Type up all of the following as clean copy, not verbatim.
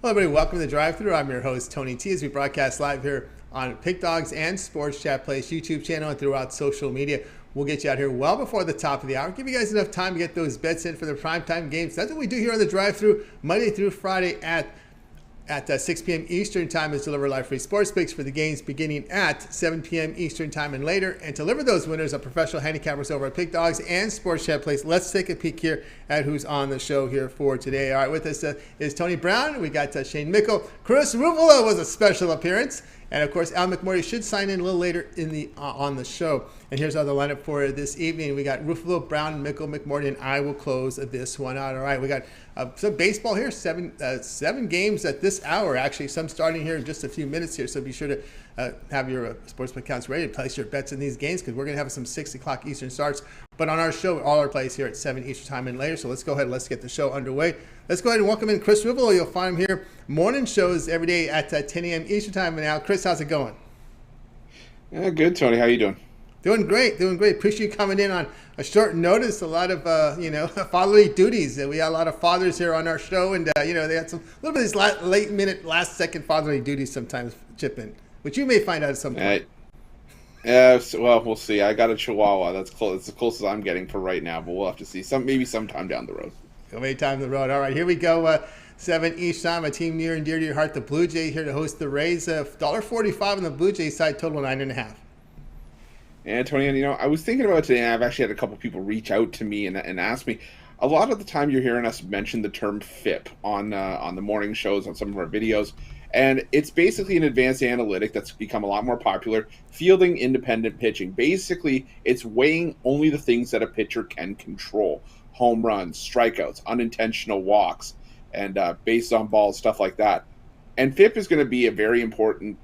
Hello, everybody. Welcome to the Drive-Thru. I'm your host, Tony T, as we broadcast live here on Pick Dogs and Sports Chat Place YouTube channel and throughout social media. We'll get you out here well before the top of the hour. Give you guys enough time to get those bets in for the primetime games. That's what we do here on the Drive-Thru, Monday through Friday at 6 p.m. Eastern Time is deliver live free sports picks for the games beginning at 7 p.m. Eastern Time and later. And to deliver those winners are professional handicappers over at Pick Dogs and Sports Chat Place. Let's take a peek here at who's on the show here for today. All right, with us is Tony Brown. We got Shane Mickle. Chris Ruffolo was a special appearance. And, of course, Al McMurray should sign in a little later on the show. And here's our lineup for this evening. We got Ruffolo, Brown, Mickle, McMurray, and I will close this one out. All right, we got some baseball here, seven games at this hour, actually. Some starting here in just a few minutes here. So be sure to have your sportsbook accounts ready to place your bets in these games because we're going to have some 6 o'clock Eastern starts. But on our show, all our plays here at 7 Eastern Time and later. So let's go ahead and let's get the show underway. Let's go ahead and welcome in Chris Ruffolo. You'll find him here morning shows every day at 10 a.m. Eastern Time. And now, Chris, how's it going? Yeah, good, Tony. How you doing? Doing great. Appreciate you coming in on a short notice. A lot of, fatherly duties. We got a lot of fathers here on our show. And, they had some little bit of these late-minute, last-second fatherly duties sometimes chip in, which you may find out at some point. Well, we'll see. I got a Chihuahua. That's close. It's the closest I'm getting for right now, but we'll have to see. Maybe sometime down the road. Way time the road. All right, here we go. 7 each time. A team near and dear to your heart, the Blue Jays, here to host the Rays. $1.45 on the Blue Jays side, total 9.5. And Tony, I was thinking about it today, and I've actually had a couple people reach out to me and ask me. A lot of the time, you're hearing us mention the term FIP on the morning shows, on some of our videos, and it's basically an advanced analytic that's become a lot more popular. Fielding independent pitching. Basically, it's weighing only the things that a pitcher can control. Home runs, strikeouts, unintentional walks, and based on balls, stuff like that. And FIP is going to be a very important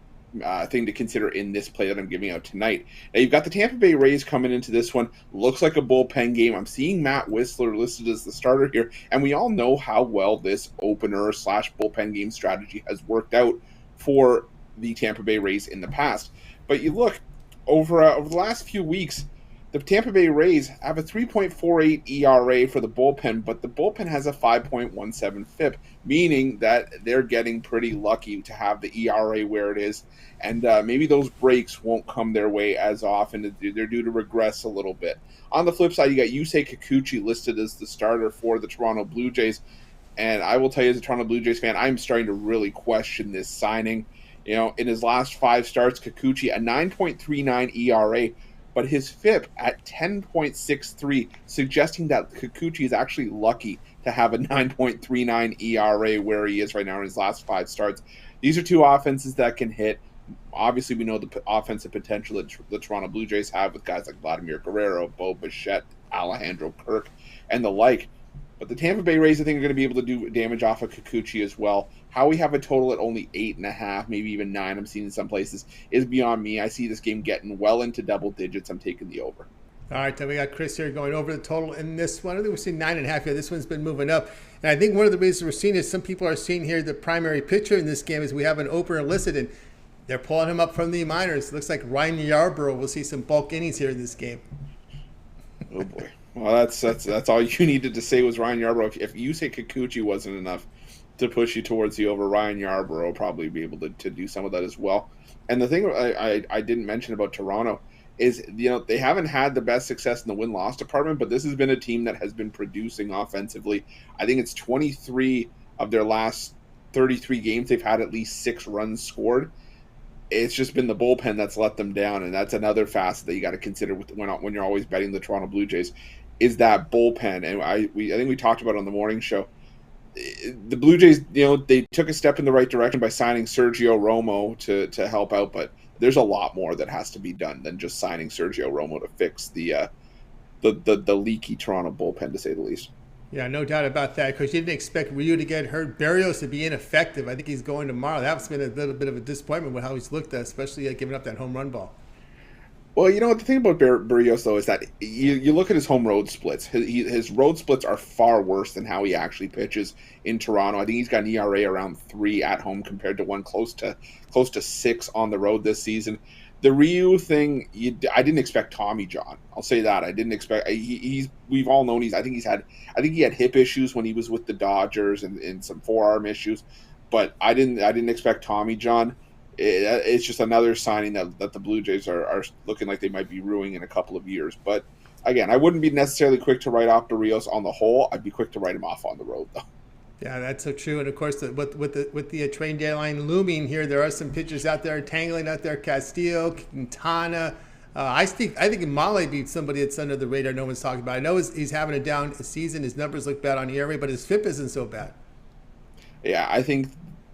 thing to consider in this play that I'm giving out tonight. Now, you've got the Tampa Bay Rays coming into this one. Looks like a bullpen game. I'm seeing Matt Whistler listed as the starter here, and we all know how well this opener/bullpen game strategy has worked out for the Tampa Bay Rays in the past. But you look, over the last few weeks, the Tampa Bay Rays have a 3.48 ERA for the bullpen, but the bullpen has a 5.17 FIP, meaning that they're getting pretty lucky to have the ERA where it is, and maybe those breaks won't come their way as often. They're due to regress a little bit. On the flip side, you got Yusei Kikuchi listed as the starter for the Toronto Blue Jays, and I will tell you as a Toronto Blue Jays fan, I'm starting to really question this signing. In his last 5 starts, Kikuchi, a 9.39 ERA, but his FIP at 10.63, suggesting that Kikuchi is actually lucky to have a 9.39 ERA where he is right now in his last 5 starts. These are 2 offenses that can hit. Obviously, we know the offensive potential that the Toronto Blue Jays have with guys like Vladimir Guerrero, Bo Bichette, Alejandro Kirk, and the like. But the Tampa Bay Rays, I think, are going to be able to do damage off of Kikuchi as well. How we have a total at only 8.5, maybe even 9, I'm seeing in some places, is beyond me. I see this game getting well into double digits. I'm taking the over. All right, then we got Chris here going over the total in this one. I think we've seen 9.5 here. This one's been moving up. And I think one of the reasons we're seeing is some people are seeing here the primary pitcher in this game is we have an opener listed, and they're pulling him up from the minors. It looks like Ryan Yarbrough will see some bulk innings here in this game. Oh, boy. Well, that's all you needed to say was Ryan Yarbrough. If you say Kikuchi wasn't enough to push you towards the over, Ryan Yarbrough will probably be able to do some of that as well. And the thing I didn't mention about Toronto is, they haven't had the best success in the win-loss department, but this has been a team that has been producing offensively. I think it's 23 of their last 33 games they've had at least 6 runs scored. It's just been the bullpen that's let them down, and that's another facet that you got to consider when you're always betting the Toronto Blue Jays, is that bullpen. And I think we talked about it on the morning show. The Blue Jays, they took a step in the right direction by signing Sergio Romo to help out, but there's a lot more that has to be done than just signing Sergio Romo to fix the leaky Toronto bullpen, to say the least. Yeah, no doubt about that, because you didn't expect Ryu to get hurt, Berrios to be ineffective. I think he's going tomorrow. That's been a little bit of a disappointment with how he's looked at, especially giving up that home run ball. Well, the thing about Berrios, though, is that you look at his home road splits. His road splits are far worse than how he actually pitches in Toronto. I think he's got an ERA around 3 at home compared to one close to 6 on the road this season. The Ryu thing, I didn't expect Tommy John. I'll say that. I didn't expect. We've all known I think he had hip issues when he was with the Dodgers and some forearm issues. but I didn't expect Tommy John. It's just another signing that the Blue Jays are looking like they might be ruining in a couple of years. But again, I wouldn't be necessarily quick to write off Barrios on the whole. I'd be quick to write him off on the road, though. Yeah, that's so true. And of course, with the trade deadline looming here, there are some pitchers out there tangling out there. Castillo, Quintana. I think Male beat somebody that's under the radar. No one's talking about. I know he's having a down season. His numbers look bad on ERA, but his FIP isn't so bad. Yeah, I think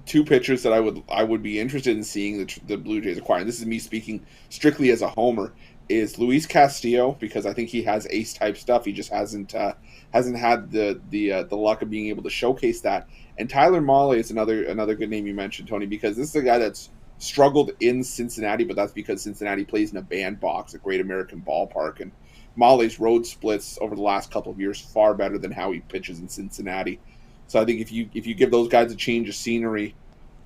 two pitchers that I would be interested in seeing the Blue Jays acquire, and this is me speaking strictly as a homer, is Luis Castillo, because I think he has ace type stuff. He just hasn't had the luck of being able to showcase that. And Tyler Mahle is another good name you mentioned, Tony, because this is a guy that's struggled in Cincinnati, but that's because Cincinnati plays in a bandbox, a Great American Ballpark, and Mahle's road splits over the last couple of years far better than how he pitches in Cincinnati. So I think if you give those guys a change of scenery,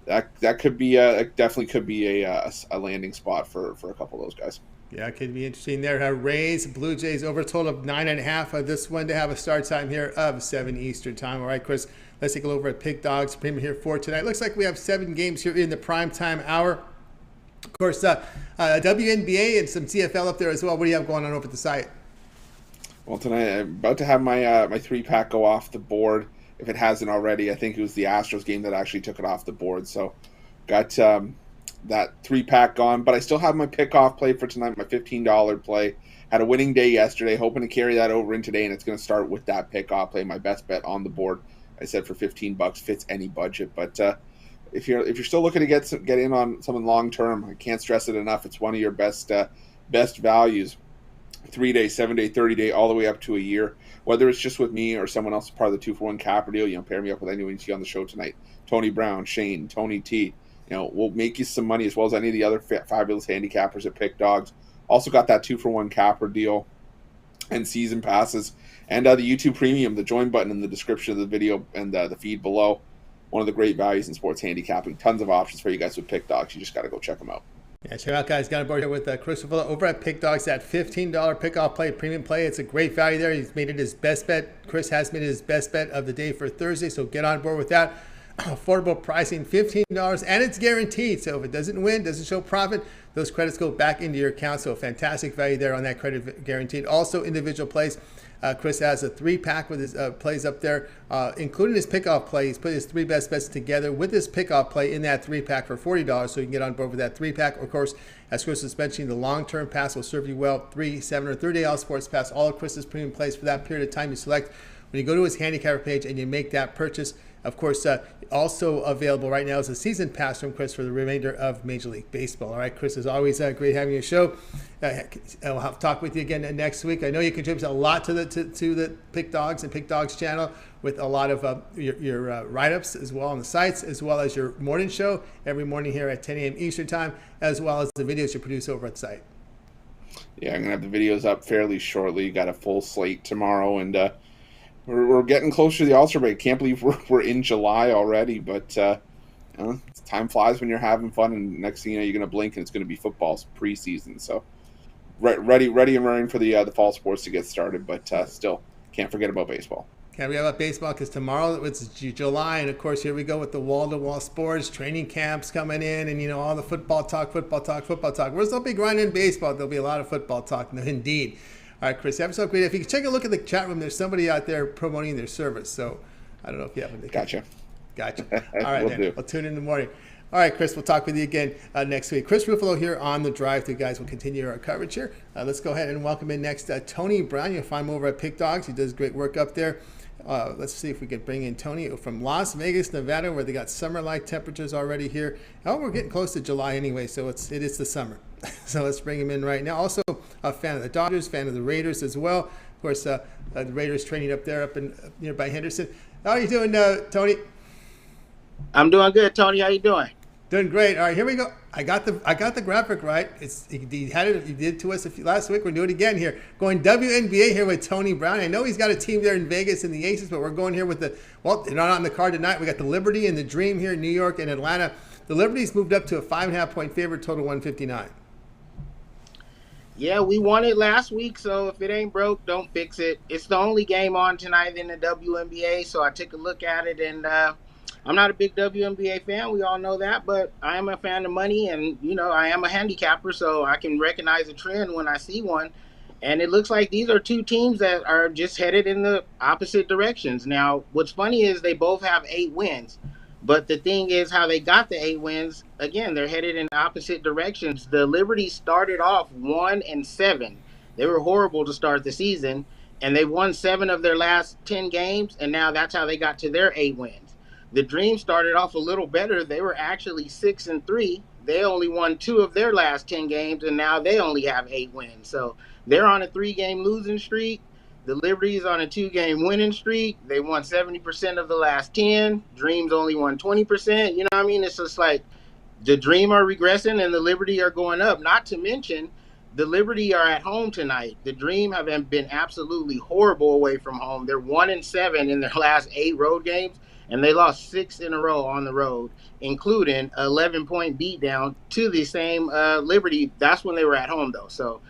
that could be definitely could be a landing spot for a couple of those guys. Yeah, it could be interesting there. Rays, Blue Jays over a total of 9.5. This one to have a start time here of 7 Eastern time. All right, Chris, let's take a look over at Pick Dogs Premium here for tonight. Looks like we have 7 games here in the prime time hour. Of course, WNBA and some CFL up there as well. What do you have going on over at the site? Well, tonight I'm about to have my 3-pack go off the board. If it hasn't already, I think it was the Astros game that actually took it off the board. So got that 3-pack gone, but I still have my pick-off play for tonight, my $15 play. Had a winning day yesterday, hoping to carry that over in today, and it's going to start with that pick-off play, my best bet on the board. I said for $15, fits any budget. But if you're still looking to get in on something long-term, I can't stress it enough. It's one of your best values. 3-day, 7-day, 30-day, all the way up to a year. Whether it's just with me or someone else, part of the 2-for-1 capper deal, pair me up with anyone you see on the show tonight. Tony Brown, Shane, Tony T. We'll make you some money as well as any of the other fabulous handicappers at Pick Dogs. Also got that 2-for-1 capper deal and season passes. And the YouTube Premium, the join button in the description of the video and the feed below. One of the great values in sports handicapping. Tons of options for you guys with Pick Dogs. You just got to go check them out. Yeah, check out, guys. Got on board here with Chris Ruffolo over at Pick Dogs. That $15 pick-off play, premium play. It's a great value there. He's made it his best bet. Chris has made it his best bet of the day for Thursday, so get on board with that. Affordable pricing, $15, and it's guaranteed. So if it doesn't win, doesn't show profit, those credits go back into your account. So fantastic value there on that credit guaranteed. Also individual plays. Chris has a 3-pack with his plays up there, including his pickoff play. He's put his 3 best bets together with his pickoff play in that 3-pack for $40. So you can get on board with that 3-pack. Of course, as Chris was mentioning, the long-term pass will serve you well. 3, 7, or 30-day all sports pass. All of Chris's premium plays for that period of time you select. When you go to his handicapper page and you make that purchase, of course, also available right now is a season pass from Chris for the remainder of Major League Baseball. All right, Chris, as always, great having you on the show. I'll have to talk with you again next week. I know you contribute a lot to the Pick Dogs and Pick Dogs channel with a lot of your write-ups as well on the sites, as well as your morning show every morning here at 10 a.m. Eastern Time, as well as the videos you produce over at the site. Yeah, I'm going to have the videos up fairly shortly. Got a full slate tomorrow, and we're getting closer to the All-Star break. Can't believe we're in July already, but time flies when you're having fun, and next thing you know, you're going to blink and it's going to be football's preseason. So ready and raring for the fall sports to get started, but still can't forget about baseball. Can't forget about baseball because tomorrow it's July, and of course here we go with the wall-to-wall sports, training camps coming in, and all the football talk. Where's the big grind in baseball? There'll be a lot of football talk, indeed. All right, Chris, have yourself great. If you can take a look at the chat room, there's somebody out there promoting their service. So I don't know if you have. Gotcha. All right, then. I'll tune in the morning. All right, Chris, we'll talk with you again next week. Chris Ruffolo here on the Drive Thru, guys. We'll continue our coverage here. Let's go ahead and welcome in next Tony Brown. You'll find him over at Pick Dogs. He does great work up there. Let's see if we can bring in Tony from Las Vegas, Nevada, where they got summer-like temperatures already here. Oh, we're getting close to July anyway, so it is the summer. So let's bring him in right now. Also, a fan of the Dodgers, fan of the Raiders as well. Of course, the Raiders training up there up in nearby Henderson. How are you doing, Tony? I'm doing good, Tony. How you doing? Doing great. All right, here we go. I got the graphic right. He had it. He did it to us last week. We're doing it again here. Going WNBA here with Tony Brown. I know he's got a team there in Vegas in the Aces, but we're going here with they're not on the card tonight. We got the Liberty and the Dream here in New York and Atlanta. The Liberty's moved up to a 5.5-point favorite, total 159. Yeah, we won it last week, so if it ain't broke, don't fix it. It's the only game on tonight in the WNBA, so I took a look at it, and I'm not a big WNBA fan. We all know that, but I am a fan of money, and I am a handicapper, so I can recognize a trend when I see one. And it looks like these are two teams that are just headed in the opposite directions. Now, what's funny is they both have 8 wins, but the thing is how they got the 8 wins. Again, they're headed in opposite directions. The Liberty started off 1-7. They were horrible to start the season, and they won 7 of their last 10 games, and now that's how they got to their 8 wins. The Dream started off a little better. They were actually 6-3. They only won 2 of their last 10 games, and now they only have 8 wins. So they're on a 3-game losing streak. The Liberty is on a 2-game winning streak. They won 70% of the last 10. Dreams only won 20%. You know what I mean? It's just like the Dream are regressing and the Liberty are going up. Not to mention, the Liberty are at home tonight. The Dream have been absolutely horrible away from home. They're 1-7 in their last 8 road games, and they lost 6 in a row on the road, including an 11-point beatdown to the same Liberty. That's when they were at home, though. So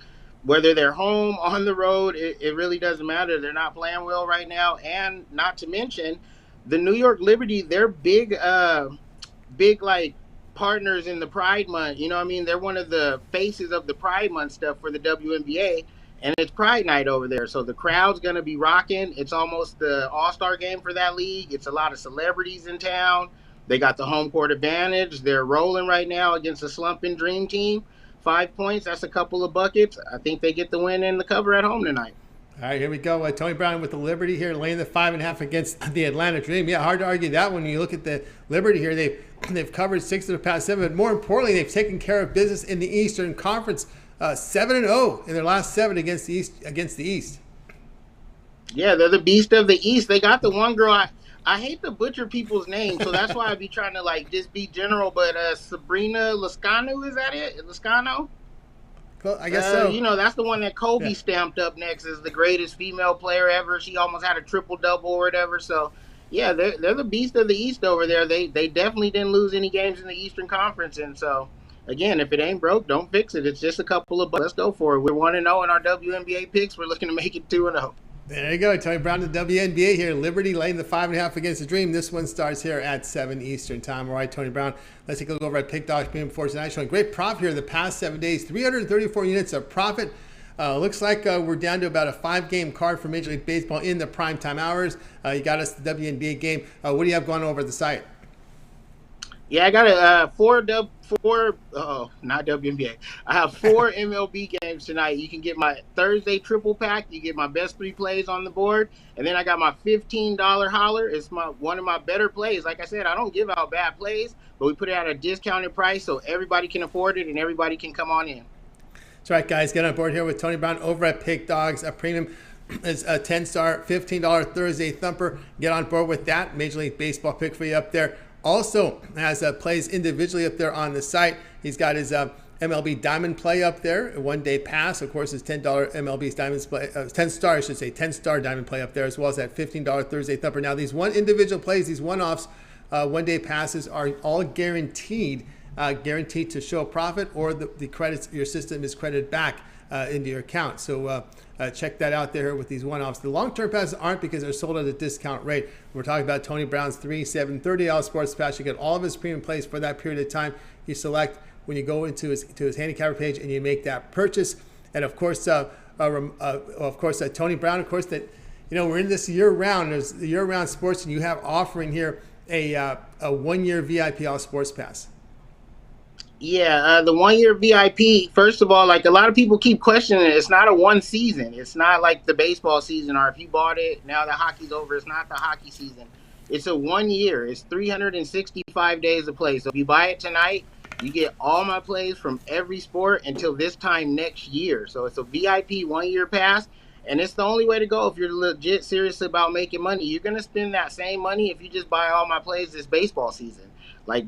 whether they're home, on the road, it really doesn't matter. They're not playing well right now. And not to mention, the New York Liberty, they're big like partners in the Pride Month. You know what I mean? They're one of the faces of the Pride Month stuff for the WNBA. And it's Pride Night over there. So the crowd's going to be rocking. It's almost the all-star game for that league. It's a lot of celebrities in town. They got the home court advantage. They're rolling right now against a slumping Dream team. 5 points, that's a couple of buckets. I think they get the win and the cover at home tonight. All right, here we go. Tony Brown with the Liberty here, laying the 5.5 against the Atlanta Dream. Yeah, hard to argue that when you look at the Liberty here. They've covered 6 of the past 7, but more importantly, they've taken care of business in the Eastern Conference. 7-0 in their last 7 against the East. Yeah, they're the beast of the East. They got the one girl. I hate to butcher people's names, so that's why I be trying to just be general. But Sabrina Lascano, is that it? Lascano? Well, I guess so. That's the one that Kobe stamped up next as the greatest female player ever. She almost had a triple-double or whatever. So, yeah, they're the beast of the East over there. They definitely didn't lose any games in the Eastern Conference, and so. Again, if it ain't broke, don't fix it. It's just a couple of bucks. Let's go for it. We're 1-0 in our WNBA picks. We're looking to make it 2-0. There you go. Tony Brown, the WNBA here. Liberty laying the 5.5 against the Dream. This one starts here at 7 Eastern time. All right, Tony Brown. Let's take a look over at Pick Dogs Premium for tonight. Showing great profit here in the past 7 days. 334 units of profit. Looks like we're down to about a 5-game card for Major League Baseball in the primetime hours. You got us the WNBA game. What do you have going over the site? Yeah, I got not WNBA. I have 4 MLB games tonight. You can get my Thursday triple pack. You get my best 3 plays on the board. And then I got my $15 holler. It's one of my better plays. Like I said, I don't give out bad plays, but we put it at a discounted price so everybody can afford it and everybody can come on in. That's right, guys. Get on board here with Tony Brown over at Pick Dogs. A premium is a 10-star, $15 Thursday thumper. Get on board with that. Major League Baseball pick for you up there. Also has plays individually up there on the site. He's got his MLB Diamond play up there, a 1-day pass. Of course, his $10 MLB Diamonds play, 10-star, I should say, 10-star Diamond play up there, as well as that $15 Thursday thumper. Now, these individual plays, these one-offs, 1-day passes are all guaranteed to show profit, or the credits, your system is credited back into your account. So check that out there with these one-offs. The long-term passes aren't, because they're sold at a discount rate. We're talking about Tony Brown's 3, 7, $30 sports pass. You get all of his premium plays for that period of time. You select when you go into his handicapper page and you make that purchase. And of course, Tony Brown, of course, that we're in this year-round. There's year-round sports, and you have offering here a 1-year VIP all sports pass. Yeah, the 1-year VIP, first of all, a lot of people keep questioning it. It's not a 1 season. It's not like the baseball season, or if you bought it, now the hockey's over. It's not the hockey season. It's a 1 year. It's 365 days of play. So if you buy it tonight, you get all my plays from every sport until this time next year. So it's a VIP 1-year pass, and it's the only way to go if you're legit serious about making money. You're going to spend that same money if you just buy all my plays this baseball season.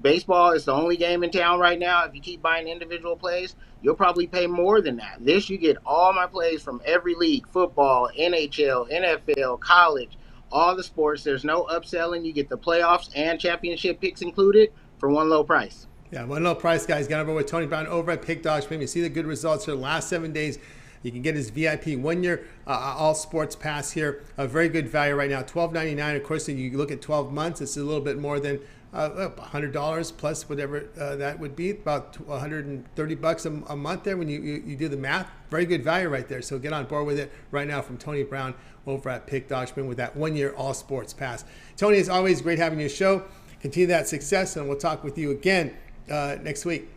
Baseball is the only game in town right now. If you keep buying individual plays, you'll probably pay more than that. This, you get all my plays from every league: football, NHL, NFL, college, all the sports. There's no upselling. You get the playoffs and championship picks included for one low price. Yeah, one low price, guys. Got over with Tony Brown over at Pick Dogs Premium. You see the good results here the last 7 days. You can get his VIP 1 year all sports pass here. A very good value right now, $12.99. Of course, if you look at 12 months, it's a little bit more than $100 plus whatever that would be, about $130 a month there when you do the math. Very good value right there. So get on board with it right now from Tony Brown over at Pick Dog with that 1 year all sports pass. Tony, it's always great having your show. Continue that success, and we'll talk with you again next week.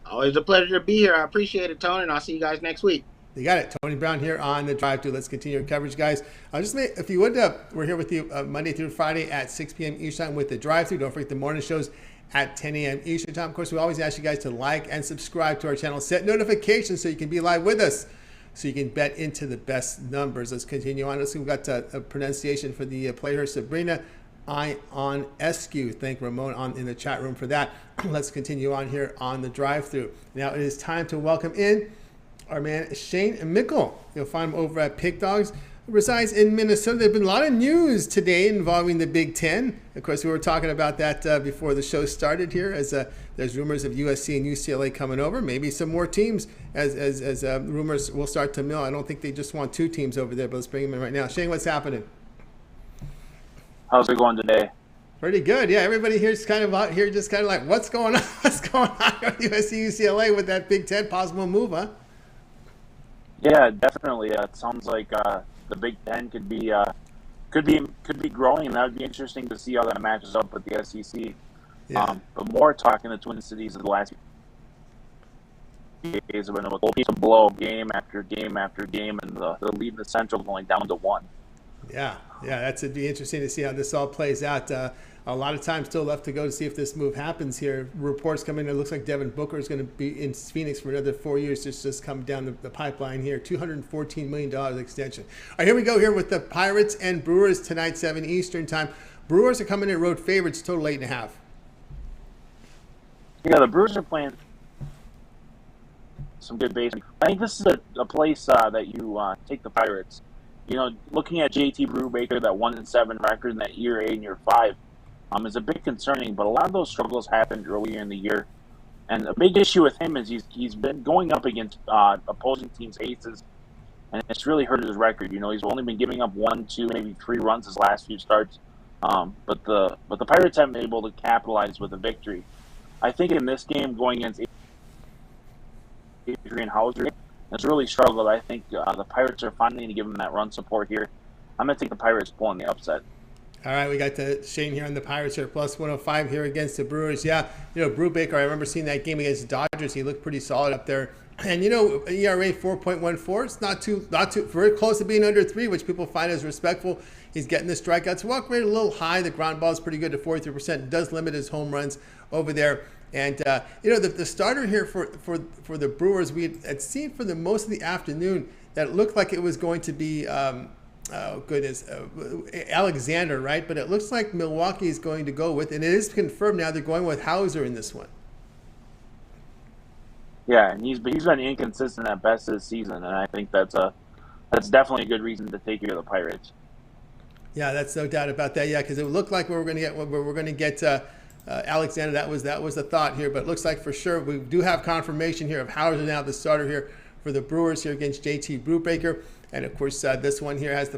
Always a pleasure to be here. I appreciate it, Tony, and I'll see you guys next week. You got it. Tony Brown here on The Drive-Thru. Let's continue our coverage, guys. If you would, we're here with you Monday through Friday at 6 p.m. Eastern Time with The Drive-Thru. Don't forget the morning shows at 10 a.m. Eastern Time. Of course, we always ask you guys to like and subscribe to our channel. Set notifications so you can be live with us, so you can bet into the best numbers. Let's continue on. We've got a pronunciation for the player, Sabrina Ionescu. Thank Ramon in the chat room for that. Let's continue on here on The Drive-Thru. Now it is time to welcome in our man Shane Mickle. You'll find him over at Pick Dogs. Resides in Minnesota. There's been a lot of news today involving the Big Ten. Of course, we were talking about that before the show started here, as there's rumors of USC and UCLA coming over. Maybe some more teams as rumors will start to mill. I don't think they just want 2 teams over there, but let's bring them in right now. Shane, what's happening? How's it going today? Pretty good. Yeah, everybody here's kind of out here just kind of like, what's going on? What's going on with USC, UCLA with that Big Ten possible move, huh? Yeah, definitely. It sounds like the Big Ten could be growing, and that would be interesting to see how that matches up with the SEC. Yeah. But more talking the Twin Cities of the last few days have been a piece of blow game after game after game, and the lead in the Central going down to 1. Yeah, it'd be interesting to see how this all plays out. A lot of time still left to go to see if this move happens here. Reports come in. It looks like Devin Booker is going to be in Phoenix for another 4 years. Just come down the pipeline here. $214 million extension. All right, here we go here with the Pirates and Brewers tonight, 7 Eastern time. Brewers are coming in road favorites, total 8.5. Yeah, the Brewers are playing some good baseball. I think this is a place that you take the Pirates. You know, looking at JT Brubaker, that 1-7 record, and that year 8 and year 5, is a bit concerning. But a lot of those struggles happened earlier in the year, and a big issue with him is he's been going up against opposing teams' aces, and it's really hurt his record. You know, he's only been giving up 1, 2, maybe 3 runs his last few starts. But the Pirates haven't been able to capitalize with a victory. I think in this game going against Adrian Hauser, has really struggled. I think the Pirates are finally going to give him that run support here. I'm going to take the Pirates pulling the upset. All right, we got Shane here on the Pirates here, plus 105 here against the Brewers. Yeah, you know, Brubaker, I remember seeing that game against the Dodgers. He looked pretty solid up there. And, you know, ERA 4.14, it's not too very close to being under 3, which people find as respectful. He's getting the strikeouts. Walk rate a little high. The ground ball is pretty good at 43%. It does limit his home runs over there. And, you know, the starter here for the Brewers, we had seen for the most of the afternoon that it looked like it was going to be, Alexander, right? But it looks like Milwaukee is going to go with, and it is confirmed now they're going with Hauser in this one. Yeah, and he's been inconsistent at best this season, and I think that's definitely a good reason to take care of the Pirates. Yeah, that's no doubt about that. Yeah, because it looked like we were going to get Alexander. That was the thought here, but it looks like for sure we do have confirmation here of Hauser now the starter here for the Brewers here against JT Brubaker. And of course, this one here has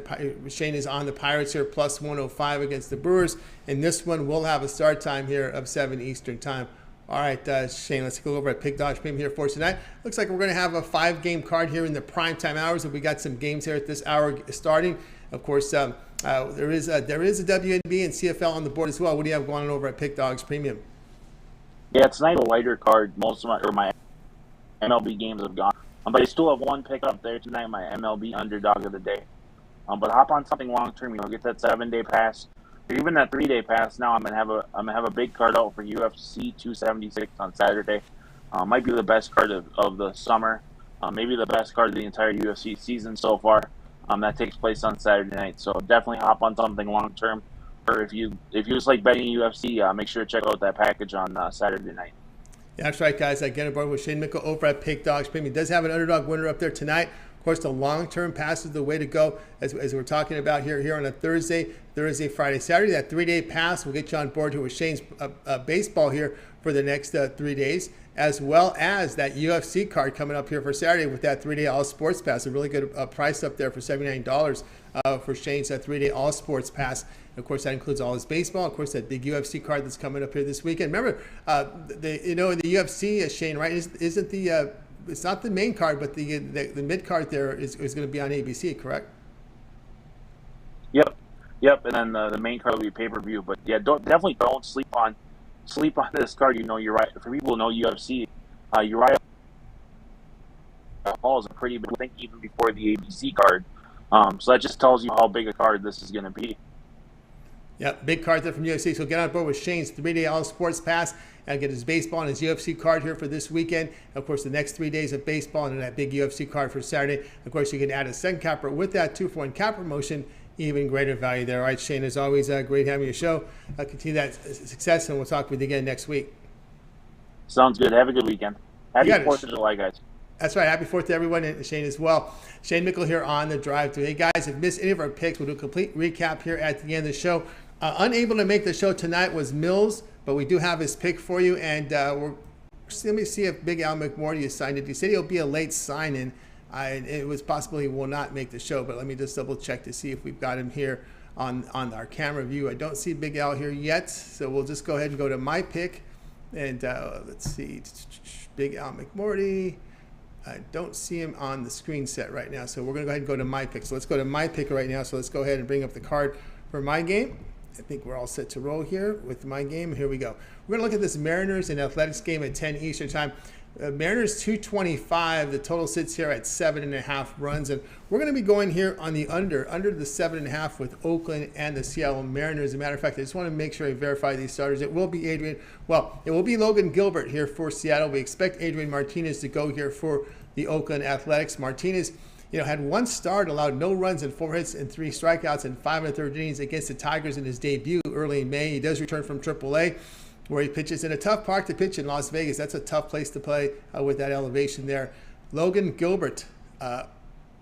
Shane is on the Pirates here, plus 105 against the Brewers. And this one will have a start time here of 7 Eastern time. All right, Shane, let's go over at Pick Dogs Premium here for tonight. Looks like we're going to have a 5-game card here in the primetime hours. We got some games here at this hour starting. Of course, there is a WNBA and CFL on the board as well. What do you have going on over at Pick Dogs Premium? Yeah, tonight a lighter card. Most of my MLB games have gone. But I still have one pick up there tonight, my MLB underdog of the day. But hop on something long term. You know, get that 7-day pass, or even that 3-day pass. Now I'm gonna have a big card out for UFC 276 on Saturday. Might be the best card of the summer. Maybe the best card of the entire UFC season so far. That takes place on Saturday night. So definitely hop on something long term. Or if you just like betting UFC, make sure to check out that package on Saturday night. Yeah, that's right, guys. I get aboard with Shane Mickle over at Pick Dogs Premium. He does have an underdog winner up there tonight Of course, the long-term pass is the way to go, as we're talking about here on a Thursday, Friday, Saturday. That 3-day pass will get you on board here with Shane's baseball here for the next 3 days, as well as that UFC card coming up here for Saturday with that 3-day All Sports Pass. A really good price up there for $79 for Shane's 3-day All Sports Pass. And of course, that includes all his baseball. Of course, that big UFC card that's coming up here this weekend. Remember, in the UFC, Shane, right? Isn't the it's not the main card, but the mid card there is going to be on ABC, correct? Yep. And then the main card will be pay-per-view. But yeah, definitely don't sleep on this card. You're right. For people who know UFC, Uriah Hall is a pretty big thing even before the ABC card. So that just tells you how big a card this is going to be. Yeah, big card there from UFC. So get on board with Shane's 3-day All Sports Pass and get his baseball and his UFC card here for this weekend. And of course, the next 3 days of baseball and then that big UFC card for Saturday. Of course, you can add a second capper with that 2-for-1 cap promotion. Even greater value there. All right, Shane, as always, great having your show. Continue that success, and we'll talk with you again next week. Sounds good. Have a good weekend. Happy 4th of July, guys. That's right. Happy 4th to everyone, and Shane as well. Shane Mickle here on the drive today. Hey, guys, if you missed any of our picks, we'll do a complete recap here at the end of the show. Unable to make the show tonight was Mills, but we do have his pick for you, and let me see if Big Al McMorty has signed it. He said he'll be a late sign-in. It was possible he will not make the show, but let me just double check to see if we've got him here on our camera view. I don't see Big Al here yet, so we'll just go ahead and go to my pick. And let's see, Big Al McMorty. I don't see him on the screen set right now, so we're going to go ahead and go to my pick. So let's go to my pick right now. So let's go ahead and bring up the card for my game. I think we're all set to roll here with my game. Here we go. We're going to look at this Mariners and Athletics game at 10 Eastern time. Mariners 225. The total sits here at 7.5 runs, and we're going to be going here on the under the 7.5 with Oakland and the Seattle Mariners. As a matter of fact, I just want to make sure I verify these starters. It will be Logan Gilbert here for Seattle. We expect Adrian Martinez to go here for the Oakland Athletics. Martinez, had one start, allowed no runs and 4 hits and 3 strikeouts in 5 1/3 innings against the Tigers in his debut early in May. He does return from AAA, where he pitches in a tough park to pitch in Las Vegas. That's a tough place to play with that elevation there. Logan Gilbert. Al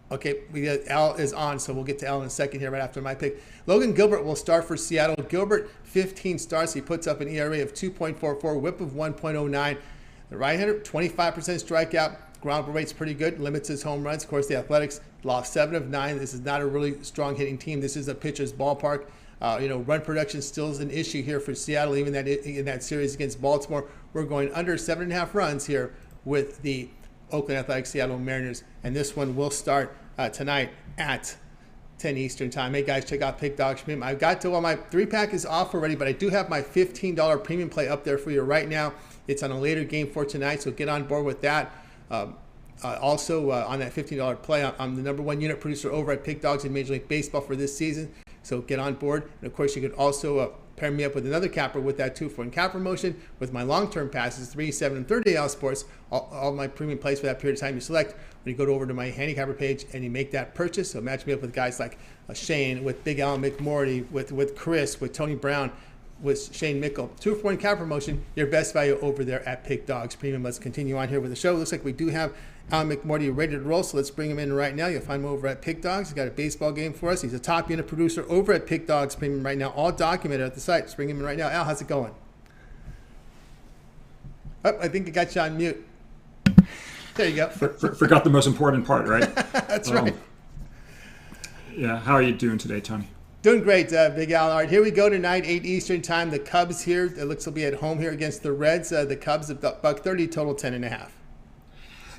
is on, so we'll get to Al in a second here right after my pick. Logan Gilbert will start for Seattle. Gilbert, 15 starts. He puts up an ERA of 2.44, whip of 1.09. The right-hander, 25% strikeout. Ground rate's pretty good, limits his home runs. Of course, the Athletics lost 7 of 9. This is not a really strong hitting team. This is a pitcher's ballpark. Run production still is an issue here for Seattle, even in that series against Baltimore. We're going under 7.5 runs here with the Oakland Athletics Seattle Mariners, and this one will start tonight at 10 Eastern time. Hey guys, check out Pick Dogs Premium. I've got my 3-pack is off already, but I do have my $15 premium play up there for you right now. It's on a later game for tonight, so get on board with that. Also, on that $15 play, I'm the #1 unit producer over at Pick Dogs in Major League Baseball for this season. So get on board. And of course, you could also pair me up with another capper with that 2-for-1 cap promotion with my long-term passes, 3, 7, and 30-day All Sports. All my premium plays for that period of time you select when you go over to my handicapper page and you make that purchase. So match me up with guys like Shane, with Big Al McMorty, with Chris, with Tony Brown, with Shane Mickle. 2-for-1 cap promotion, your best value over there at Pick Dogs Premium. Let's continue on here with the show. Looks like we do have Al McMorty ready to roll, so let's bring him in right now. You'll find him over at Pick Dogs. He's got a baseball game for us. He's a top unit producer over at Pick Dogs Premium right now, all documented at the site. Let's bring him in right now. Al, how's it going? Oh, I think I got you on mute. There you go. Forgot the most important part, right? That's right. Yeah, how are you doing today, Tony? Doing great, Big Al. All right, here we go tonight, 8 Eastern time. The Cubs here. It looks to be at home here against the Reds. The Cubs, $130, total 10.5.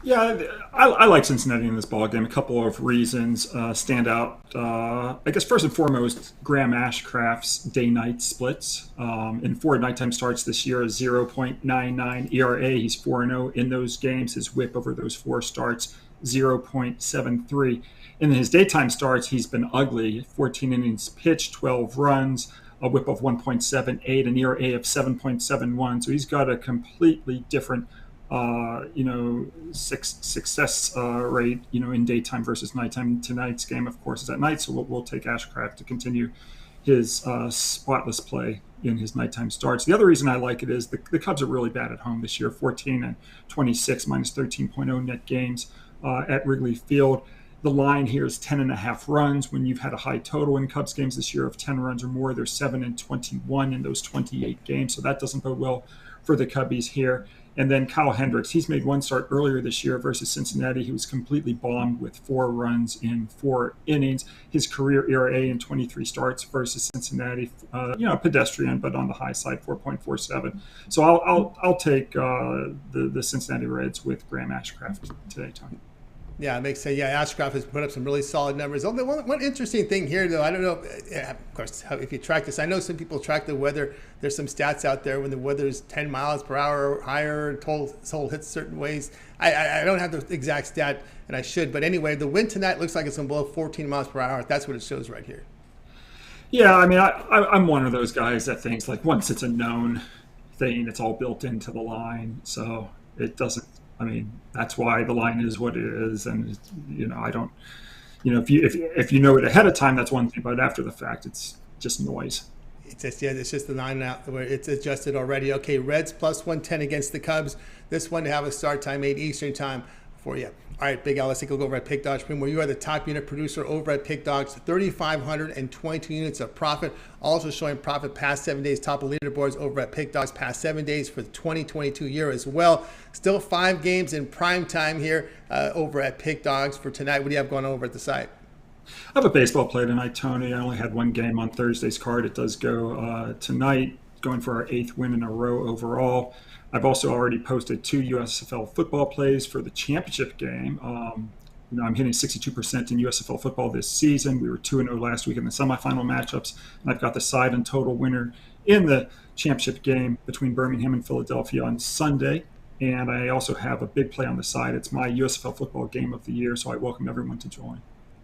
Yeah, I like Cincinnati in this ballgame. A couple of reasons stand out. I guess first and foremost, Graham Ashcraft's day-night splits. In 4 nighttime starts this year, a 0.99 ERA. He's 4-0 in those games. His whip over those 4 starts, 0.73. In his daytime starts, he's been ugly. 14 innings pitched, 12 runs, a whip of 1.78, an ERA of 7.71. So he's got a completely different success rate, in daytime versus nighttime. Tonight's game, of course, is at night, so we'll take Ashcraft to continue his spotless play in his nighttime starts. The other reason I like it is the Cubs are really bad at home this year, 14-26, minus 13.0 net gains at Wrigley Field. The line here is 10.5 runs. When you've had a high total in Cubs games this year of 10 runs or more, they're 7-21 in those 28 games. So that doesn't bode well for the Cubbies here. And then Kyle Hendricks, he's made one start earlier this year versus Cincinnati. He was completely bombed with 4 runs in 4 innings. His career ERA in 23 starts versus Cincinnati, pedestrian, but on the high side, 4.47. So I'll take the Cincinnati Reds with Graham Ashcraft today, Tony. Yeah, it makes sense. Yeah, Ashcraft has put up some really solid numbers. One interesting thing here, though, I don't know, of course, if you track this, I know some people track the weather. There's some stats out there when the weather's 10 miles per hour or higher, total hits certain ways. I don't have the exact stat, and I should. But anyway, the wind tonight looks like it's going to blow 14 miles per hour. That's what it shows right here. Yeah, I mean, I'm one of those guys that thinks, like, once it's a known thing, it's all built into the line. So it doesn't. I mean, that's why the line is what it is, and I don't. If you know it ahead of time, that's one thing, but after the fact, it's just noise. It's just the line out where it's adjusted already. Okay, Reds plus 110 against the Cubs. This one to have a start time 8 Eastern time for you. All right, Big Al, let's take a look over at Pick Dogs Premium, where you are the top unit producer over at Pick Dogs, 3,522 units of profit. Also showing profit past 7 days, top of leaderboards over at Pick Dogs past 7 days for the 2022 year as well. Still 5 games in prime time here over at Pick Dogs for tonight. What do you have going on over at the site? I have a baseball play tonight, Tony. I only had one game on Thursday's card. It does go tonight, going for our 8th win in a row overall. I've also already posted 2 USFL football plays for the championship game. I'm hitting 62% in USFL football this season. We were 2-0 last week in the semifinal matchups, and I've got the side and total winner in the championship game between Birmingham and Philadelphia on Sunday. And I also have a big play on the side. It's my USFL football game of the year, so I welcome everyone to join.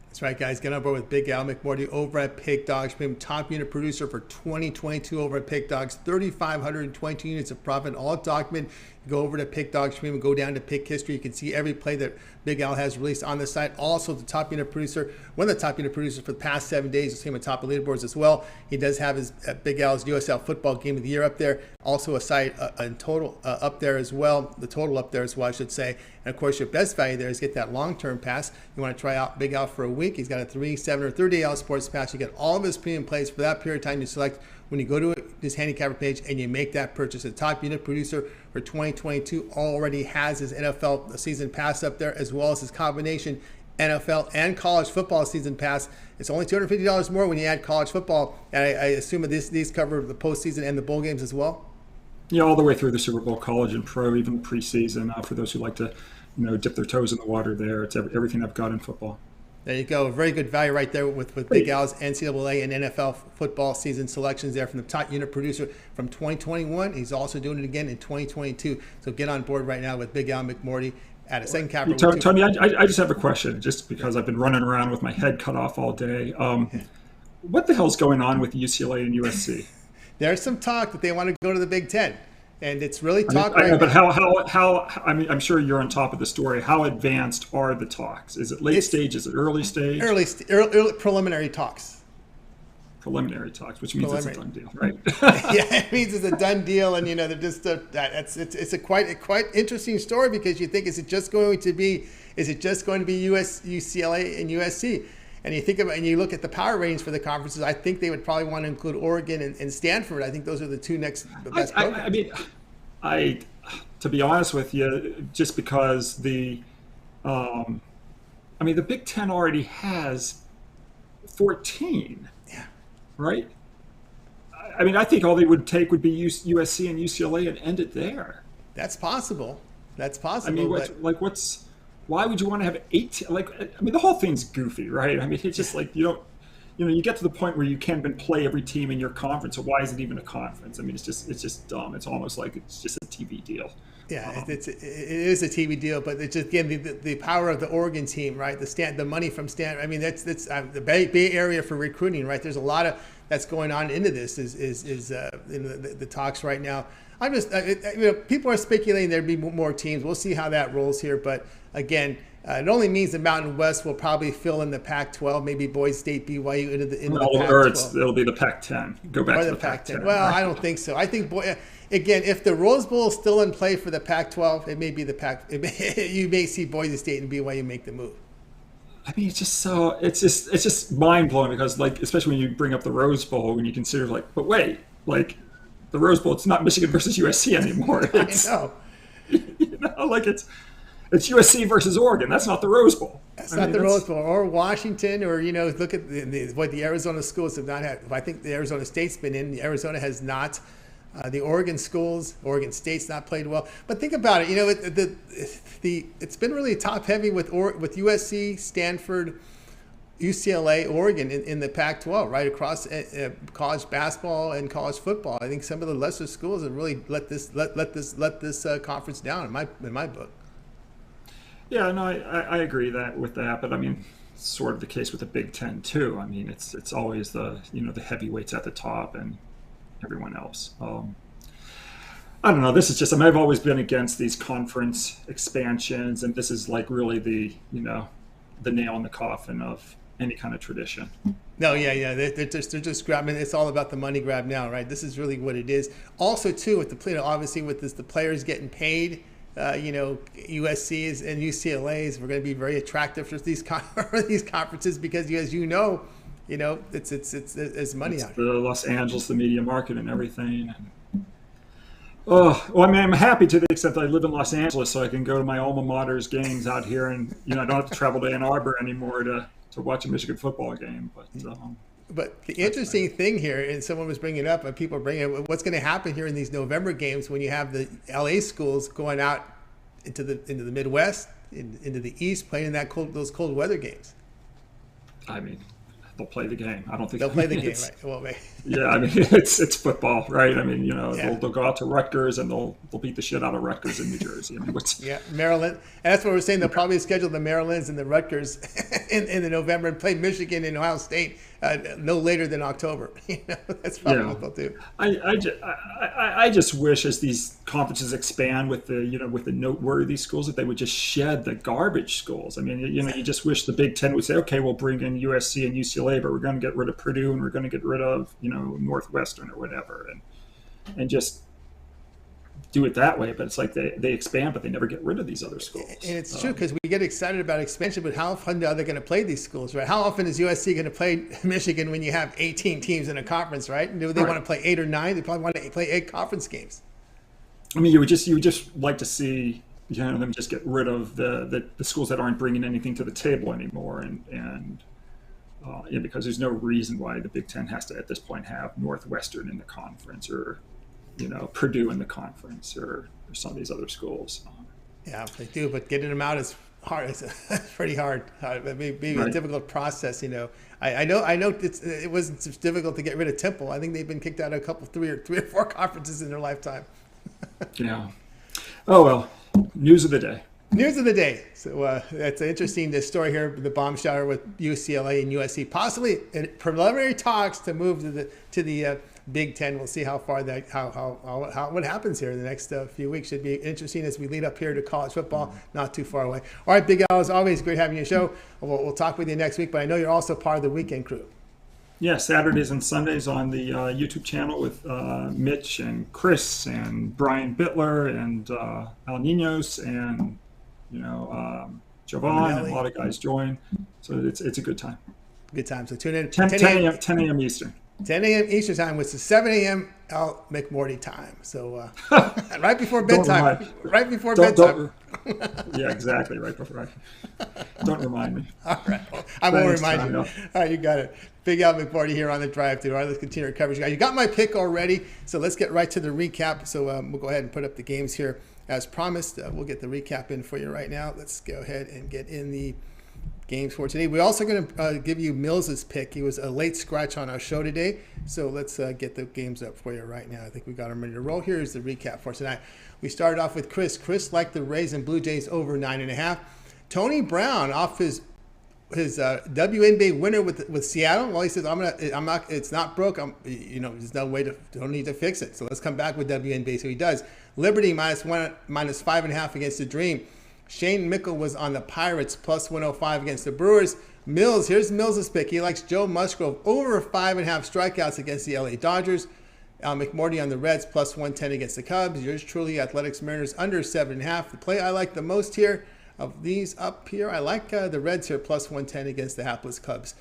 That's right, guys. Get on board with Big Al McMorty over at Pick Dogs. Become top unit producer for 2022 over at Pick Dogs. 3,522 units of profit, all documented. Go over to Pick Dogs Premium, go down to Pick History. You can see every play that Big Al has released on the site. Also, the top unit producer, one of the top unit producers for the past 7 days. You'll see him at top of leaderboards as well. He does have his Big Al's USL football game of the year up there. Also, a site in total up there as well. The total up there as well, I should say. And of course, your best value there is get that long-term pass. You want to try out Big Al for a week. He's got a 3, 7, or 30-day sports pass. You get all of his premium plays for that period of time. You select when you go to his handicapper page and you make that purchase. The top unit producer for 2022 already has his NFL season pass up there, as well as his combination NFL and college football season pass. It's only $250 more when you add college football. And I assume that these cover the postseason and the bowl games as well. Yeah, all the way through the Super Bowl, college and pro, even preseason. For those who like to, dip their toes in the water there, it's everything I've got in football. There you go. Very good value right there with Big Al's NCAA and NFL football season selections there from the top unit producer from 2021. He's also doing it again in 2022. So get on board right now with Big Al McMorty at a second capper. Tony, I just have a question, just because I've been running around with my head cut off all day. What the hell's going on with UCLA and USC? There's some talk that they want to go to the Big Ten. And it's really talk I know, but how? I mean, I'm sure you're on top of the story. How advanced are the talks? Is it late stage? Is it early stage? Early preliminary talks. Preliminary talks, which means it's a done deal, right? Yeah, it means it's a done deal, and they're just it's a quite interesting story, because you think, is it just going to be UCLA and USC? And you think about, and you look at the power ratings for the conferences, I think they would probably want to include Oregon and Stanford. I think those are the two next best programs. To be honest with you, just because the Big Ten already has 14. Yeah. Right? I think all they would take would be USC and UCLA and end it there. That's possible. Why would you want to have 18? The whole thing's goofy, right? It's just like you get to the point where you can't even play every team in your conference. So why is it even a conference? It's just dumb. It's almost like it's just a TV deal. Yeah, it is a TV deal, but it's just, again, the power of the Oregon team, right? The money from Stanford. That's the Bay Area for recruiting, right? There's a lot of that's going on into this. Is in the talks right now. I'm just people are speculating there'd be more teams. We'll see how that rolls here, but again, it only means the Mountain West will probably fill in the Pac-12, maybe Boise State, BYU into the Pac-12. Or it'll be the Pac-10. Go back to the Pac-10. Well, right? I don't think so. I think again, if the Rose Bowl is still in play for the Pac-12, it may be you may see Boise State and BYU make the move. I mean, it's just mind blowing because, like, especially when you bring up the Rose Bowl, when you consider, like, but wait, like, the Rose Bowl, it's not Michigan versus USC anymore. It's, I know. Like it's USC versus Oregon. That's not the Rose Bowl. That's not the Rose Bowl, or Washington, or look at what the Arizona schools have not had. I think the Arizona State's been in. Arizona has not. The Oregon schools, Oregon State's not played well. But think about it. It's been really top heavy with USC, Stanford, UCLA, Oregon in the Pac-12, right across college basketball and college football. I think some of the lesser schools have really let this conference down in my book. Yeah, no, I agree with that, but I mean, it's sort of the case with the Big Ten too. I mean, it's always the heavyweights at the top and everyone else. I don't know. This is just, I mean, I've always been against these conference expansions, and this is like really the nail in the coffin of any kind of tradition. No, yeah. They're just grabbing. It's all about the money grab now, right? This is really what it is. Also, too, with obviously with the players getting paid. USC's and UCLA's were going to be very attractive for these conferences because, as it's money out here. The Los Angeles, the media market, and everything. I mean, I'm happy to the extent that I live in Los Angeles, so I can go to my alma mater's games out here, and I don't have to travel to Ann Arbor anymore to watch a Michigan football game. But the interesting thing here, and someone was bringing it up, and people are bringing it, what's going to happen here in these November games when you have the LA schools going out into the Midwest, into the East, playing in those cold weather games. I mean, they'll play the game. I don't think they'll play the game, right? Well, yeah, I mean, it's football, right? I mean, they'll go out to Rutgers and they'll beat the shit out of Rutgers in New Jersey. I mean, Maryland, and that's what we're saying. They'll probably schedule the Marylands and the Rutgers in the November and play Michigan and Ohio State no later than October. That's probably what they'll do. I just wish as these conferences expand with the noteworthy schools that they would just shed the garbage schools. I mean, you just wish the Big Ten would say, okay, we'll bring in USC and UCLA, but we're going to get rid of Purdue and we're going to get rid of Northwestern or whatever, and just do it that way. But it's like they expand, but they never get rid of these other schools. And it's true because we get excited about expansion, but how often are they going to play these schools, right? How often is USC going to play Michigan when you have 18 teams in a conference, right? Do they want to play 8 or 9? They probably want to play 8 conference games. I mean, you would just like to see them just get rid of the schools that aren't bringing anything to the table anymore, and because there's no reason why the Big Ten has to at this point have Northwestern in the conference or Purdue in the conference or some of these other schools. Yeah, they do, but getting them out is hard. It's pretty hard. Maybe a difficult process. I know it wasn't difficult to get rid of Temple. I think they've been kicked out of three or 4 conferences in their lifetime. Yeah. Oh well. News of the day. News of the day. So that's an interesting story here. The bombshell with UCLA and USC possibly in preliminary talks to move to the Big Ten. We'll see how far what happens here in the next few weeks. Should be interesting as we lead up here to college football, not too far away. All right, Big Al, as always, great having you on the show. We'll talk with you next week, but I know you're also part of the weekend crew. Yeah, Saturdays and Sundays on the YouTube channel with Mitch and Chris and Brian Bittler and Al Ninos and Jovan, and a lot of guys join. So it's a good time. Good time. So tune in. 10 a.m. Eastern. 10 a.m. Eastern time, which is 7 a.m. Al McMorty time. So right before bedtime. Right before bedtime. Yeah, exactly. Right before. Don't remind me. All right. Well, I won't remind you. All right, you got it. Big Al McMorty here on the drive through. All right, let's continue our coverage, guys. You got my pick already, so let's get right to the recap. So we'll go ahead and put up the games here as promised. We'll get the recap in for you right now. Let's go ahead and get in the games for today. We're also going to give you Mills's pick. He was a late scratch on our show today, so let's get the games up for you right now. I think we got them ready to roll. Here's the recap for tonight. We started off with Chris. Chris liked the Rays and Blue Jays over 9.5. Tony Brown off his WNBA winner with Seattle. Well, he says I'm not. It's not broke. There's no way don't need to fix it. So let's come back with WNBA. So he does. Liberty -5.5 against the Dream. Shane Mickle was on the Pirates +105 against the Brewers. Mills, here's Mills's pick. He likes Joe Musgrove over 5.5 strikeouts against the LA Dodgers. Al McMorty on the Reds +110 against the Cubs. Yours truly, Athletics Mariners under 7.5. The play I like the most here, of these up here, I like the Reds here, plus 110 against the hapless Cubs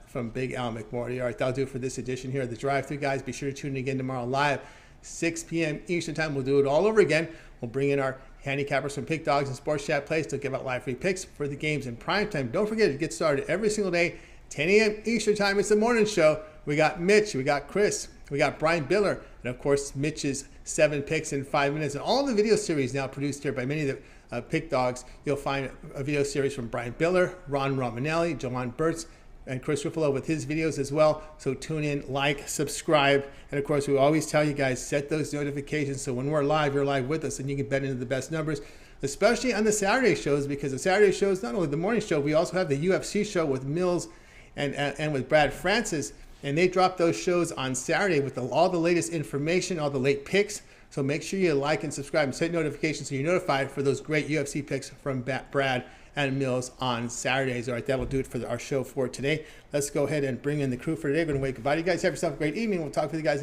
from Big Al McMorty. All right, that'll do it for this edition here of the Drive-Thru, guys. Be sure to tune in again tomorrow live, 6 p.m. Eastern Time. We'll do it all over again. We'll bring in our handicappers from Pick Dogs and Sports Chat Plays to give out live free picks for the games in prime time. Don't forget to get started every single day, 10 a.m. Eastern Time. It's the morning show. We got Mitch, we got Chris, we got Brian Biller, and of course Mitch's 7 picks in 5 minutes. And all the video series now produced here by many of the Pick Dogs. You'll find a video series from Brian Biller, Ron Romanelli, Joanne Burtz, and Chris Ruffolo with his videos as well. So tune in, like, subscribe, and of course we always tell you guys, set those notifications so when we're live, you're live with us and you can bet into the best numbers, especially on the Saturday shows, because the Saturday shows, not only the morning show, we also have the UFC show with Mills and with Brad Francis, and they drop those shows on Saturday with all the latest information, all the late picks. So make sure you like and subscribe and set notifications so you're notified for those great UFC picks from Brad and Mills on Saturdays. All right, that'll do it for our show for today. Let's go ahead and bring in the crew for today. We're going to wait. Goodbye to you guys. Have yourself a great evening. We'll talk to you guys again.